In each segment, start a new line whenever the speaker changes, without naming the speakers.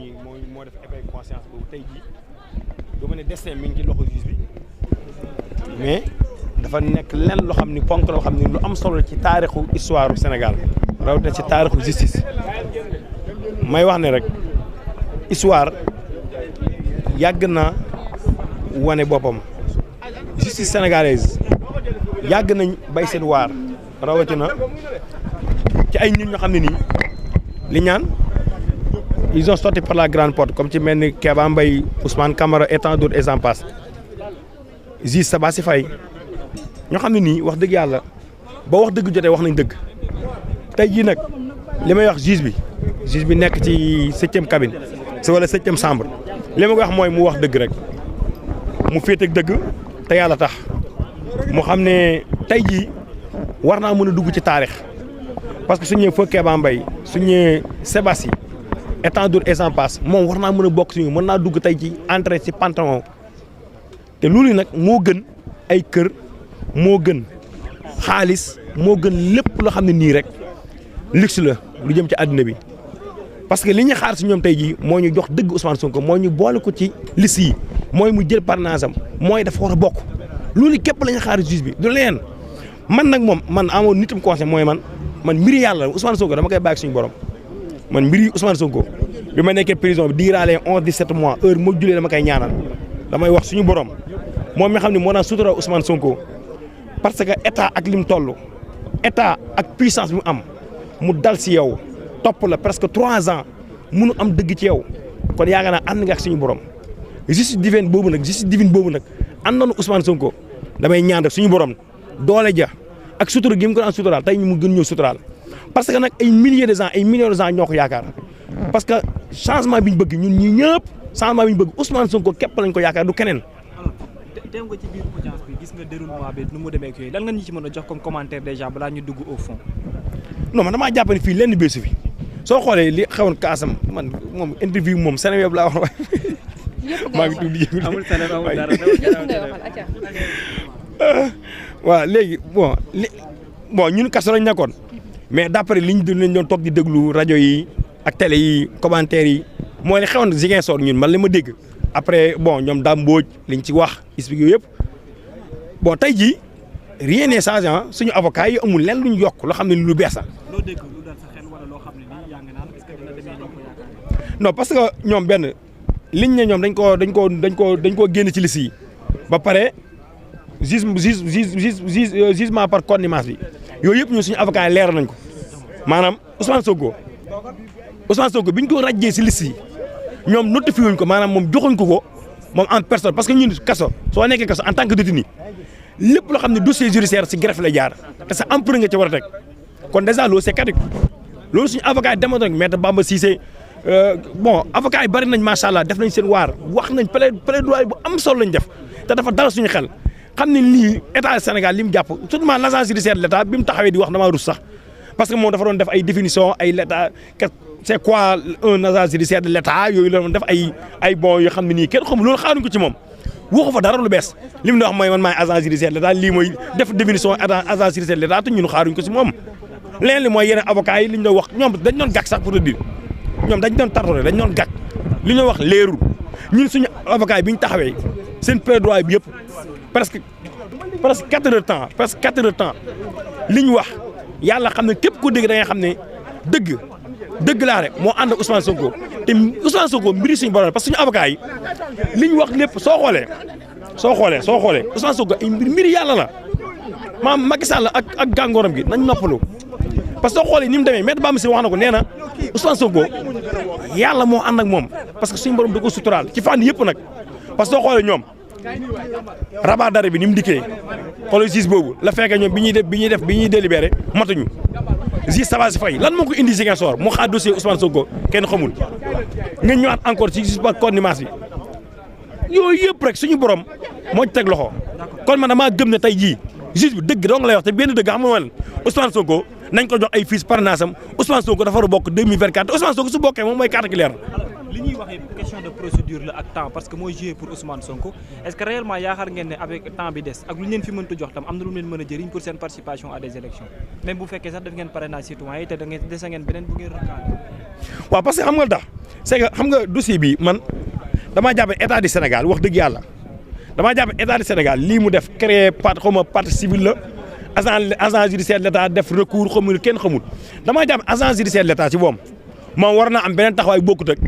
moo def éveil conscience boobu tey jii du ma ne destin mi ngi ci loxo juge bi mais dafa nekk lenn loo xam ni ponk loo xam ni lu am solo ci taarixu histoire Sénégal rawatina ci taarixu justice may wax ne rek histoire yàgg na wane boppam justice sénégalaise yàgg nañ bay seen waar rawatina ci ay nit ñoo xam ne nii li ñaan ils ont sorti par la grande porte comme ci mel ni Kéba Mbaye Ousmane Camara et tant d'autres et j'en passe juge Sabassy Faye ñoo xam ne nii wax dëgg yàlla ba wax dëgg jotee wax nañ dëgg tey jii nag li may wax juge bi nekk ci 7e cabine wala 7e chambre li ma koy wax mooy mu wax dëgg rek mu féeteeg dëgg te yàlla tax mu xam ne tey jii war naa mën a dugg ci taarix parce que su ñëwee feu Kéba Mbaye su ñëwee Sabassy et tant d'autres et j'en passe moom war naa mën a bokk suñu mën naa dugg tey ci entrée ci Panthéon te loolu nag moo gën ay kër moo gën xaalis moo gën lépp loo xam ne nii rek luxe la lu jëm ci àdduna bi parce que li ñu xaar si ñoom tey jii moo ñu jox dëgg Ousmane Sonko moo ñu boole ko ci liste yi mooy mu jël parrainage am mooy dafa war a bokk loolu képp la ñu xaar juge bi du leen man nag moom man amoon nitam conseil mooy man mbiri yàlla Ousmane Sonko dama koy bàyyi suñu borom man mbiri Ousmane Sonko bi ma nekkee prison bi diiraalee 11-17 mois heure moo julee dama koy ñaanal damay wax suñu borom moom mi xam ne moo daan sutura Ousmane Sonko parce que état ak lim toll état ak puissance bi mu am mu dal si yow topp la presque 3 ans munu am dëgg ci yow kon yaakaar naa ànd nga ak suñu borom justice divine boobu nag àndoon Ousmane Sonko damay ñaan rek suñu borom doole ja ak sutura gi mu ko daan suturaal tey ñu mu gën ñëw suturaal parce que nag ay milliers de gens ay millions de gens ñoo ko yaakaar parce que changement bi ñu bëgg ñun ñii ñëpp changement bi ñu bëgg Ousmane Sonko képp lañ ko yaakaar du keneen.
teew nga ci biir audience bi gis nga déroulement bi nu mu demee ak yooyu lan nga ñu ci mën a jox comme commentaire déjà balaa ñu dugg au fond.
non man damaa jàpp ne fii lenn bésu fi soo xoolee li xewoon kaasam man moom interview moom Seneweb laa wax waaye. maa ngi tudd yëngu
amul Seneweb amul dara
waaw léegi bon ñun kaso lañ nekkoon mais d'après liñ doon toog di déglu rajo yi ak télé yi commentaires yi mooy li xewoon Ziguinchor ñun man li ma dégg. après bon ñoom Dame Mbodj liñ ci wax expliqué yooyu yëpp bon tey jii rien n'est changé suñu avocat yi amul lenn lu ñu yokk loo xam ne lu bees la.
loo dégg lu dal sa xel wala loo xam ne nii yaa ngi naan est-ce que dina demee ni ko yaakaar.
non parce que ñoom benn liñ ne ñoom dañ koo génn ci liste yi ba pare jugement par contumace bi yooyu yëpp ñun suñu avocat yi leer nañ ko maanaam Ousmane Sonko biñ ko rajjee si liste yi. ñoom notifié wuñ ko maanaam moom joxuñ ko moom en personne parce que ñun kaso soo nekkee kaso en tant que détenu lépp loo xam ne dossier judiciaire si greffe la jaar te sa emprunt nga ca war a teg kon déjà loolu c'est caduc loolu suñu avocat yi demoon rek maître Bamba Cissé bon avocat yi bari nañ macha allah def nañ seen waar wax nañ plaidoyer bu am solo lañ def te dafa dal suñu xel xam ne lii état Sénégal li mu jàpp surtout l'agence judiciaire de l'état bi mu taxawee di wax damaa rus sax parce que moom dafa doon def ay définition ay l'état c'est quoi un agent judiciaire de l'état yooyu la doon def ay bon yoo xam ne nii kenn xamul loolu xaaruñ ko ci moom waxu fa dara lu bees li mu ne wax mooy man maay agent judiciaire de l'état lii mooy def définition agent judiciaire de l'état te ñun xaaruñ ko ci moom leneen li mooy yeneen avocats yi li ñu doon wax ñoom dañ doon gàkk sax pour te dire ñoom dañ doon tartone dañ doon gàkk li ñu wax leerul ñun suñu avocats yi bi ñu taxawee seen plaidoyer bi yëpp presque 4 heures de temps li ñu wax yàlla xam ne képp ku dégg da nga xam ne dëgg laa rek moo ànd ak Ousmane Sonko te Ousmane Sonko mbiri suñu borom parce que suñu avocat yi li ñu wax lépp soo xoolee Ousmane Sonko ay mbiri yàlla la maam Macky Sall ak gàngooram gi nañ noppalu parce que soo xoolee ni mu demee maître Bamba Cissé wax na ko nee na Ousmane Sonko yàlla moo ànd ak moom parce que suñu borom da ko suturaal ci fànn yëpp nag parce que soo xoolee ñoom rabat d'arrêt bi ni mu dikkee xoolal juge boobu la fekkee ñoom bi ñuy délibéré matuñu juge Sabassy Faye lan moo ko indi Ziguinchor mu xaar dossier Ousmane Sonko kenn xamul nga ñëwaat encore ci juge par contumace bi yooyu yëpp rek suñu borom moo ci teg loxo kon man damaa gëm ne tey jii juge bi dëgg dong lay wax te benn dëgg xam nga man Ousmane Sonko nañ ko jox ay fiches parrainage am Ousmane Sonko dafa war a bokk 2024 te Ousmane Sonko su bokkee moom mooy carte claire.
li ñuy waxee question de procédure la ak temps parce que mooy joué pour Ousmane Sonko est-ce que réellement yaakaar ngeen ne avec temps bi des ak lu ñu leen fi mënta jox tam am na lu leen mën a jëriñ pour seen participation à des élections même bu fekkee sax def ngeen parrainage citoyen yi te da ngeen dese ngeen beneen bu ngeen recadré.
waaw parce que xam nga tax c'est que xam nga dossier bi man damaa jàpp état du Sénégal wax dëgg yàlla damaa jàpp état du Sénégal lii mu def créer partie civile la agent judiciaire de l'État def recours xamul kenn xamul damaa jàpp agent judiciaire de l'État ci boom moom war naa am beneen taxawaay bokkut ak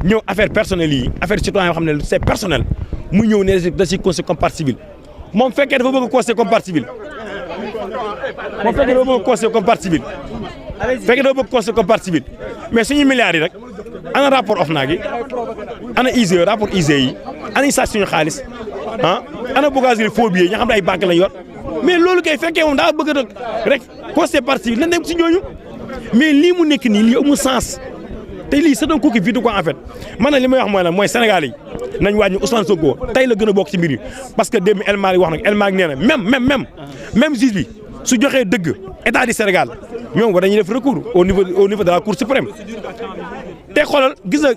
ñëw affaire personnelle yi affaire citoyen yoo xam ne c'est personnel mu ñëw ne da ciy considéré comme partie civile moom fekkee dafa bëgg a considéré comme partie civile moom fekkee dafa bëgg a considéré comme partie civile fekkee dafa bëgg a considéré comme partie civile mais suñu milliards yi rek ana rapport OFNAC yi ana IGE rapport IGE yi ana ñu sàcc suñu xaalis ana bougagerie faux billets yi nga xam ne ay banque lañ yor mais loolu kay fekkee moom daa bëgg a rek considéré partie civile nañ dem si ñooñu mais lii mu nekk nii lii amul sens te lii c'est un coquille vide quoi en fait man nag li may wax mooy lan mooy Sénégal yi nañ wàññi Ousmane Sonko tey la gën a bokk ci mbir yi parce que démb El Malick wax nag El Malick nee na même juge bi su joxee dëgg état du Sénégal ñoom war dañuy def recours au niveau de la Cour suprême te xoolal gis nga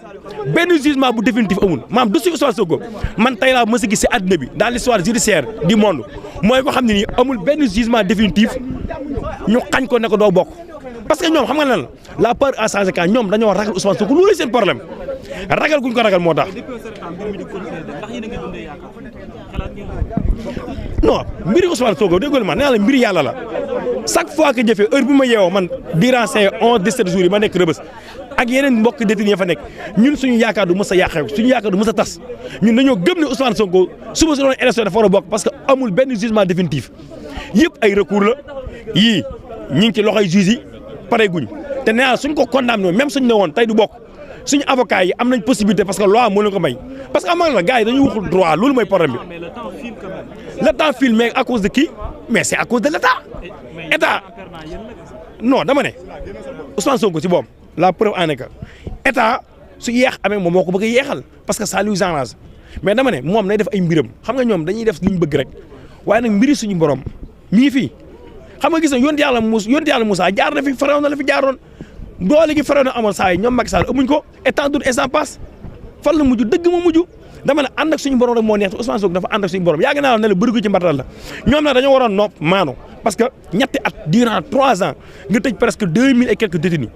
benn jugement bu définitif amul maam dossier Ousmane Sonko man tey laa mës a gis ci àddina bi dans l'histoire judiciaire du monde mooy ko xam ne nii amul benn jugement définitif ñu xañ ko ne ko doo bokk. parce que ñoom xam nga lan la peur à changer camp ñoom dañoo ragal Ousmane Sonko loolu seen problème ragal guñ ko ragal moo tax. non mbiri Ousmane Sonko déggoo ma nee naa la mbiri yàlla la chaque fois que jëfee heure bu ma yeewoo man durant ces 11-17 jours yi ma nekk Rebeuss ak yeneen mbokk détenus yi fa nekk ñun suñu yaakaar du mës a yàqeeku suñu yaakaar du mës a tas ñun dañoo gëm ne Ousmane Sonko suba su doon élection dafa war a bokk parce que amul benn jugement définitif yëpp ay recours la yii ñi ngi ci loxoy juge yi pare guñ te nee naa suñ ko condamné même suñ ne woon tey du bokk suñu avocat yi am nañ possibilité parce que loi moo leen ko may parce que amaa la gars yi dañuy waxul droit loolu mooy problème bi le temps file mais à cause de qui mais c'est à cause de l'état non dama ne Ousmane Sonko ci boobu la preuve en est que état su yeex amee moom moo ko bëgg a yeexal parce que ça lui arrange mais dama ne moom nay def ay mbiram xam nga ñoom dañuy def li ñu bëgg rek waaye nag mbiri suñu borom mi ngi fii xam nga gis na yonent yàlla Moussa jaar na fi Firawna la fi jaaroon doole gi Firawna amoon saa yi ñoom Macky Sall amuñ ko et tant d'autres et sans passe fan la mujj dëgg ma mujj dama ne ànd ak suñu borom rek moo neex te Ousmane Sonko dafa ànd ak suñu borom yàgg naa ne la bëri ko ci mbartal la ñoom nag dañoo waroon nopp maanu parce que ñetti at durant 3 ans nga tëj presque 2000 et quelques détenus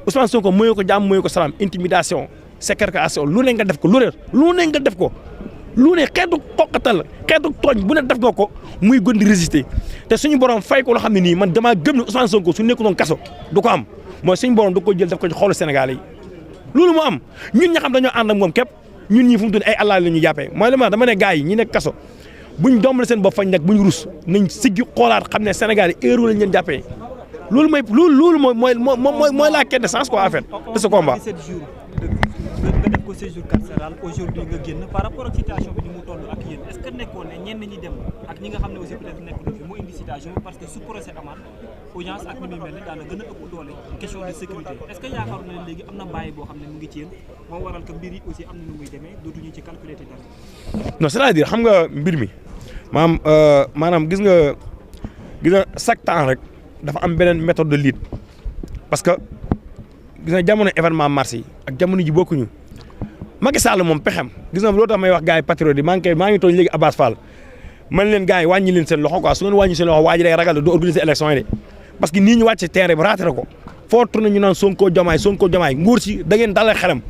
Ousmane Sonko mooy ko jàmm mooy ko salaam intimidation séquestration lu ne nga def ko lu ne nga def ko lu ne xeetu xoqatal xeetu tooñ bu ne def nga ko muy gën di résister te suñu borom fay ko loo xam ne nii man damaa gëm ne Ousmane Sonko su nekkuloon kaso du ko am mooy suñu borom du ko jël def ko ci xoolu Sénégalais yi loolu moo am ñun ñi xam dañoo ànd ak moom képp ñun ñii fu mu tudd ay allah la ñu jàppee mooy li ma dama ne gars yi ñi nekk kaso buñ dombale seen bopp fañ nekk buñ rus nañ siggi xoolaat xam ne Sénégal yi heure lañ leen jàppee loolu mooy la quête de sens quoi en fait de ce combat.
nga def ko séjour carcéral aujourd'hui nga génn par rapport ak situation bi ni mu toll ak yéen est-ce que nekkoon ne ñenn ñi dem ak ñi nga xam ne aussi peut-être nekk na fi moo indi situation parce que su procès amaat audience ak ni muy mel ne daana gën a ëpp doole question de sécurité est-ce que yaakaar na léegi am na bàyyi boo xam ne mu ngi ci yéen moo waral que mbir yi aussi am na nu muy demee dootuñu ci calculer te dara.
non c'est-à-dire xam nga mbir mi maanaam gis nga chaque temps rek dafa am beneen méthode de lutte parce que gis nga jamono événement mars yi ak jamono ji bokkuñu Macky Sall moom pexem gis nga loolu tax may wax gars yi patriote yi maa ngi tooñ léegi Abbas Fall man leen gars yi wàññi leen seen loxo quoi su ngeen wàññi seen loxo waa ji day ragal du organiser élection yi de parce que nii ñu wàcc terrain bi raté ko foo tourné ñu naan Sonko Diomaye nguur si da ngeen dalal xelam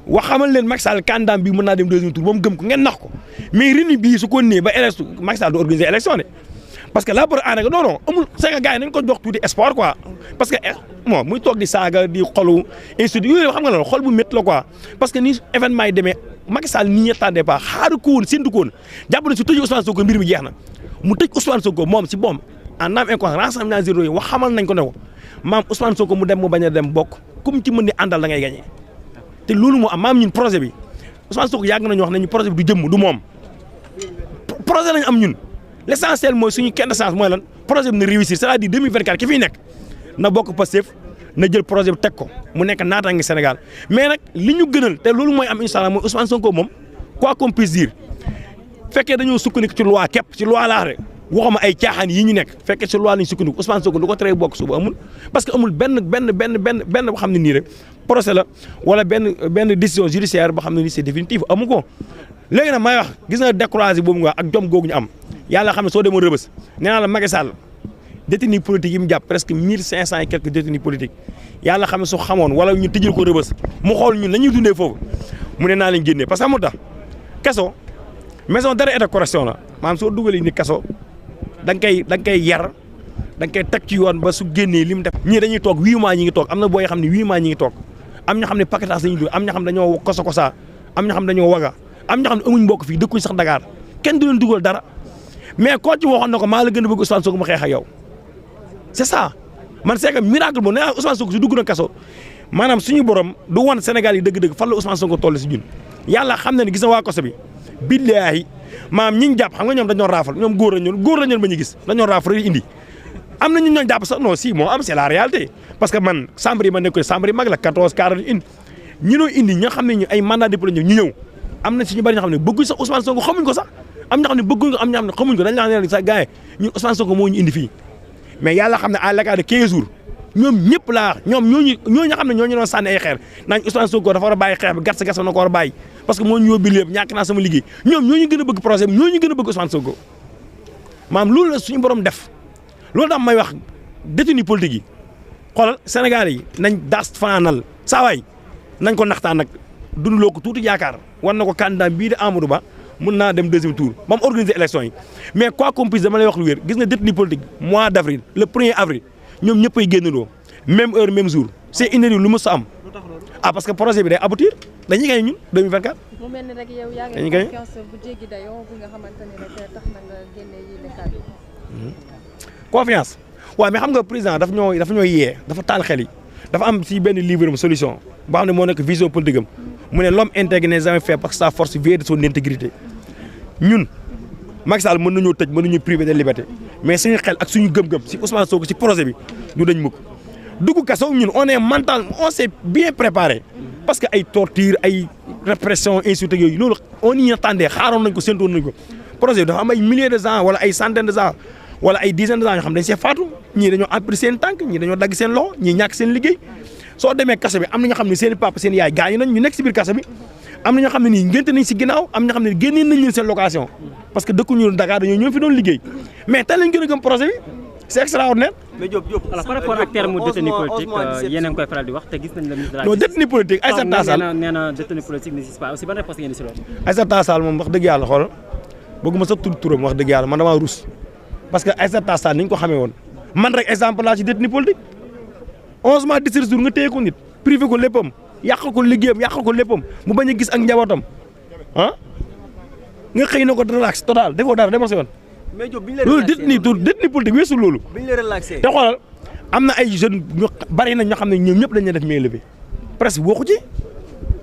wax xamal leen Macky Sall candidat bi mën naa dem deuxième tour moom gëm ko ngeen nax ko mais rini bii su ko nee ba élection Macky Sall du organiser élection de parce que la bor aana non amul c'est que gars yi nañ ko jox tuuti espoir quoi parce que bon muy toog di saaga di xolu institut yooyu xam nga loolu xol bu métti la quoi parce que ni événement yi demee Macky Sall ni ñu attendé pas xaaru ko woon séntu ko woon jàpp na su tëjee Ousmane Sonko mbir mi jeex na mu tëj Ousmane Sonko moom si boom en âme et conscience rassemblement zéro yi wax xamal nañ ko ne ko maam Ousmane Sonko mu dem mu bañ a dem bokk comme ci mën di àndal da ngay gagné te loolu moo am maam ñun projet bi Ousmane Sonko yàgg nañu wax ne ñu projet bi du jëmm du moom projet lañ am ñun. L'essentiel mooy suñu kenn chance mooy lan projet bi na réussir c'est-à-dire 2024 ki fiy nekk na bokk Pastef na jël projet bi teg ko mu nekk naataange Sénégal mais nag li ñu gënal te loolu mooy am incha allah mooy Ousmane Sonko moom quoi qu'on puisse dire fekkee dañoo sukkandiku ci loi képp ci loi laa rek waxuma ay caaxaan yi ñu nekk fekkee ci loi lañ sukkandiku Ousmane Sonko du ko tere bokk suba amul parce que amul benn boo xam ne nii rek procès la wala benn décision judiciaire boo xam ne nii c'est définitif amu ko léegi nag may wax gis nga découragé boobu nga ak jom googu ñu am yàlla xam ne soo demoon Rebeuss nee naa la Macky Sall détenus politiques yi mu jàpp presque 1500 et quelques détenus politiques yàlla xam ne su xamoon wala ñu tijjil ko rëbës mu xool ñun nañuy dundee foofu mu ne naa leen génnee parce que amul tax kaso maison d'arrêt et de correction la maanaam soo dugalee ni kaso da nga koy yar da nga koy teg ci yoon ba su génnee li mu def. ñii dañuy toog 8 mois ñi ngi toog am na booy xam ne 8 mois ñi ngi toog am ñoo xam ne paquetage lañuy dugg am ñoo xam ne dañoo kosa am ñoo xam ne dañoo waga am ñoo xam ne amuñ mbokk fii dëkkuñ sax Dakar kenn du leen dugal dara mais koo ci waxoon na ko maa la gën a bëgg Ousmane Sonko mu xeex ak yow c'est ça man c'est que miracle boobu nee naa Ousmane Sonko su dugg na kaso maanaam suñu borom du wan Sénégal yi dëgg-dëgg fan la Ousmane Sonko toll si ñun yàlla xam na ne gis na waa kaso bi billaahi maam ñi ñu jàpp xam nga ñoom dañoo raafal ñoom góor la ñoon ba ñu gis dañoo raafal rek indi am na ñun ñoo jàpp sax non si moo am c'est la réalité parce que man chambre yi ma nekk chambre yi mag la 14 40 indi ñi noo indi ñoo xam ne ñu ay mandat de dépôt ñu ñëw am na si ñu bari ñoo xam ne bëgguñ sax Ousmane Sonko xamuñ ko sax am ñoo xam ne bëgguñ ko am ñoo xam ne xamuñ ko dañ la ne sax gars yi ñun Ousmane Sonko moo ñu indi fii mais yàlla xam ne à l'écart de 15 jours ñoom ñëpp laa wax ñoom ñooñu xam ne ñooñu doon sànni ay xeer naañ Ousmane Sonko dafa war a bàyyi xeex bi gas na ko war a bàyyi parce que moo ñu yóbbu lépp ñàkk naa sama liggéey ñoom ñooñu gën a bëgg projet bi ñooñu gën a bëgg Ousmane Sonko maam loolu la suñu borom def loolu daam may wax détenu politique yi xoolal Sénégal yi nañ daas fanaanal saa waay nañ ko naxtaan nag dundaloo ko tuuti yaakaar war na ko candidat bii di Amadou Ba mun naa dem deuxième tour ba mu organiser élection yi mais quoi qu'on puisse dama lay wax lu wér gis nga détenu politique mois d'avril le 1er avril ñoom ñëpp ay génnandoo même heure même jour c'est inédit lu mës a am ah parce que projet bi day aboutir dañuy gañ ñun 2024.
mu mel ni rek yow yaa ngi confiance bu jéggi dayoo bi nga xamante ni rek tax na nga génne yi les kàddu.
confiance waaw mais xam nga président dafa ñoo yee dafa taal xel yi dafa am si benn livre am solution boo xam ne moo nekk vision politique am mu ne l'homme intègre n'est jamais fait parce que sa force vient de son intégrité ñun Macky Sall mën nañoo tëj mën nañu privé de liberté mais suñu xel ak suñu gëm-gëm si Ousmane Sonko si projet bi ñu dañ mukk dugg kaso ñun on est mental on s'est bien préparé parce que ay torture ay répression insulte yooyu loolu on y attendait xaaroon nañ ko séntoon nañ ko projet bi dafa am ay milliers de gens wala ay centaines de gens wala ay dizaines de gens yoo xam dañ see faatu ñii dañoo appris seen tànk ñii dañoo dagg seen loxo ñii ñàkk seen liggéey soo demee kaso bi am na ñoo xam ne seen papa seen yaay gaañu nañ ñu nekk si biir kaso bi am na ñoo xam ne nii ngénte nañ si ginnaaw am na ñoo xam ne génneen nañ leen seen location parce que dëkkuñu Dakar dañoo ñëw fi doon liggéey mais tey lañ gën a gëm projet bi c'est extraordinaire.
mais Diop
alors par rapport ak terme détenu politique yéen a ngi koy faral di wax te gis nañ la ministre de la
non détenu politique Aïssata Tall Sall
nee na détenu politique n'existe pas aussi ban réponse ngeen di si loolu.
Aïssata Tall Sall moom wax dëgg yàlla xool bëgguma sax turam wax dëgg yàlla man damaa rus parce que Aïssata Tall Sall ni ñu ko xamee woon man rek exemple laa ci détenu politique 11 mois 17 jours nga téye ko nit privé ko léppam yàq ko liggéeyam yàq ko léppam mu bañ a gis ak njabootam ah nga xëy na ko relax total defoo dara demoo si yoon.
mais Diop bi ñu la
loolu
relaxé
détenu politique weesu loolu.
bi ñu la relaxé
te xoolal am na ay jeunes ñu bari na ñoo xam ne ñoom ñëpp dañu def main levée presque waxu ci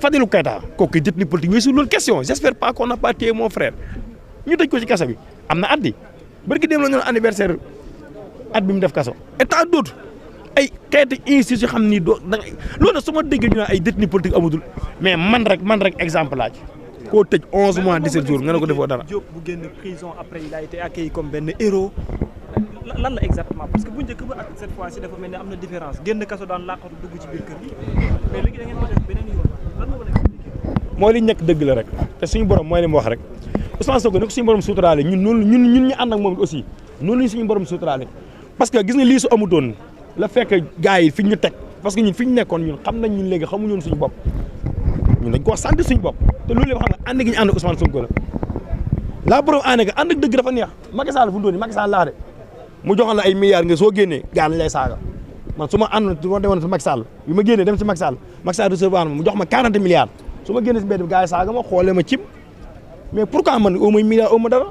Fadilou Keita kooku détenu politique weesu loolu question j'espère pas qu'on n'a pas tué mon frère ñu tëj ko ci kaso bi am na at bi barki dem la ñu anniversaire at bi mu def kaso et tant d'autres ay xeeti institut yoo xam ni doo da ngay loolu su ma déggee ñu naan ay détenu politique amatul mais man rek exemple laa ci koo tëj 11 mois 17 jours nga ne ko defoo dara.
Diop bu génn prison après il a été accueilli comme benn héros lan la exactement parce que bu njëkk ba ak cette fois-ci dafa mel ni am na différence génn kaso daan laqatu dugg ci biir kër gi mais léegi da ngeen ko def beneen yoon lan moo ko expliqué.
mooy li ñu nekk dëgg la rek te suñu borom mooy li mu wax rek Ousmane Sonko ne ko suñu borom suturaale ñun ñu ànd ak moom aussi noonu lañ suñu borom suturaale parce que gis nga lii su amutoon la fekk gars yi fi ñu teg parce que ñun fi ñu nekkoon ñun xam nañ ñun léegi xamuñu woon suñu bopp ñun dañ koo sant suñu bopp te loolu yëpp xam nga ànd gi ñu ànd ak Ousmane Sonko la preuve ànd ak dëgg dafa neex Macky Sall fu mu doon nii Macky Sall laa de mu joxoon la ay milliards nga soo génnee gaa lañ lay saaga man su ma àndoon su ma demoon si Macky Sall bi ma génnee dem si Macky Sall recevoir ma mu jox ma 40 milliards su ma génnee si mbedd bi gaa yi saaga ma xoolee ma cim mais pourquoi man au moins milliard au moins dara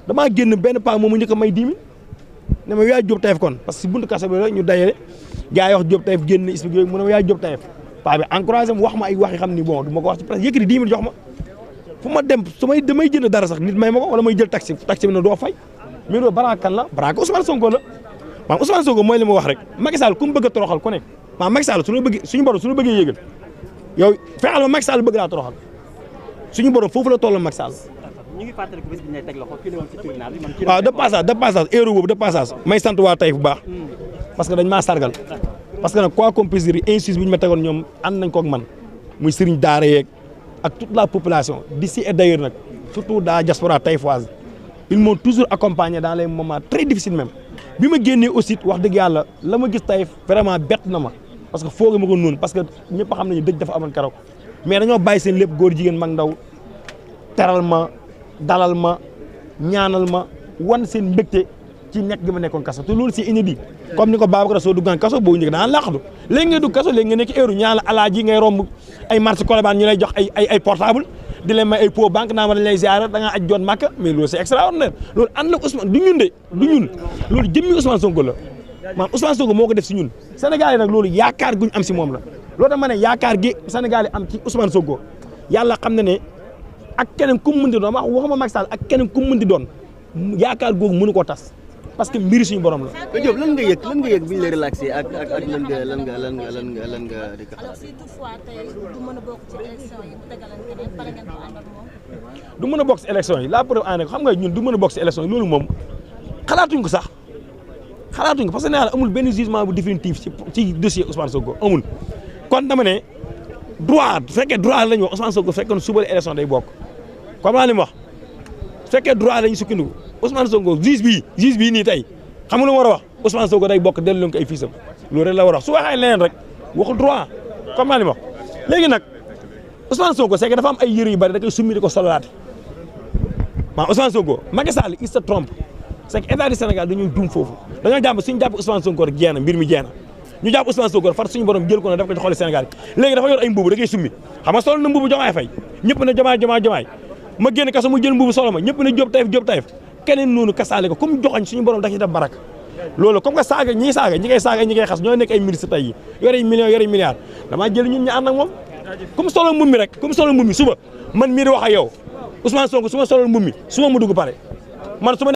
damaa génn benn paa moom mu njëkk a may 10 000 ne ma yaay Diop Taïf kon parce que si buntu kaso bi la ñu dajale gaa yi wax Diop Taïf génn expliqué yooyu mu ne ma yaay Diop Taïf paa bi encouragé mu wax ma ay wax yi xam ni bon du ma ko wax ci presse yëkkati 10 000 jox ma fu ma dem su may damay jënd dara sax nit may ma ko wala may jël taxi bi na doo fay mais loolu balaa kan la balaa ko Ousmane Sonko la maam Ousmane Sonko mooy li ma wax rek Macky Sall ku mu bëgg a toroxal ku nekk maam Macky Sall suñu borom suñu bëggee yéegal yow fexeel ma Macky Sall bëgg laa toroxal suñu borom foofu la toll Macky Sall.
ñu ngi fàttaliku bés bi ñu lay teg loxo fii la woon ci tribunal bi man.
waaw de passage héros boobu de passage may sant waa Taïf bu baax parce que dañ maa sargal parce que nag quoi qu'on puisse dire injustice bi ñu ma tegoon ñoom ànd nañ ko ak man muy sëriñ daara yeeg ak toute la population d'ici et d'ailleurs nag surtout la diaspora taïfoise ils m'ont toujours accompagné dans les moments très difficiles même bi ma génnee aussi wax dëgg yàlla la ma gis Taïf vraiment bett na ma parce que foogee ma ko noonu parce que ñëpp xam nañu dëj dafa amoon keroog mais dañoo bàyyi seen lépp góor jigéen mag ndaw teral ma dalal ma ñaanal ma wan seen mbégte ci nekk gi ma nekkoon kaso te loolu c'est inédit comme ni ko Babacar soo duggaan kaso boo njëkk daan laqatu léegi ngay dugg kaso léegi nga nekk heure ñaan la alaaji ngay romb ay marché Colobane ñu lay jox ay portable di leen may ay pot banque naa ma dañ lay ziara da ngaa aj joon Makka mais loolu c'est extraordinaire loolu ànd la Ousmane du ñun de du ñun loolu jëmmi Ousmane Sonko la maanaam Ousmane Sonko moo ko def si ñun Sénégal yi nag loolu yaakaar guñ am si moom la loolu dama ne yaakaar gi Sénégal yi am ci Ousmane Sonko yàlla xam na ne ak keneen ku mu mën di doon waxuma Macky Sall ak keneen ku mu mën di doon yaakaar googu mënu koo tas parce que mbiri suñu borom la.
mais Diop lan nga yëg bi ñu la relaxé ak lan nga di ko.
alors si toutefois tey du mën a bokk ci élection yi bu tegalan keneen pare ngeen ko ànd ak moom.
du mën a bokk si élection yi la preuve en xam nga ñun du mën a bokk si élection yi loolu moom xalaatuñ ko sax xalaatuñ ko parce que nee naa amul benn jugement bu définitif ci dossier Ousmane Sonko amul kon dama ne droit bu fekkee droit la ñu wax Ousmane Sonko bu fekkee suba la élection day bokk comme li mu wax bu fekkee droit la ñu sukkandiku Ousmane Sonko juge bii nii tey xam nga lu mu war a wax Ousmane Sonko day bokk dellu leen ko ay fiisam loolu rek la war a wax su waxee leneen rek waxul droit comme li mu wax léegi nag Ousmane Sonko c'est que dafa am ay yëre yu bari da koy summi di ko sololaat maa Ousmane Sonko Macky Sall il se trompe c'est que état du Sénégal dañoo juum foofu dañoo jàpp suñu jàpp Ousmane Sonko rek jeex na mbir mi jeex na ñu jàpp Ousmane Sonko rek far suñu borom jël ko na def ko ci xooli Sénégal léegi dafa yor ay mbubu da koy summi xam nga sol na mbubu Diomaye Faye ñëpp ne Diomaye ma génn kaso mu jël mbubu solo ma ñëpp ne Diop Taïf keneen noonu kasaale ko comme joxañ suñu borom da ci def baraka loolu comme que saaga ñi koy xas ñoo nekk ay ministre tey yi yore millions yore milliards damaa jël ñun ñu ànd ak moom comme solo mbubb mi rek comme solo mbubb mi suba man mii di wax ak yow Ousmane Sonko su ma solo mbubb mi su ma mu dugg pare man su ma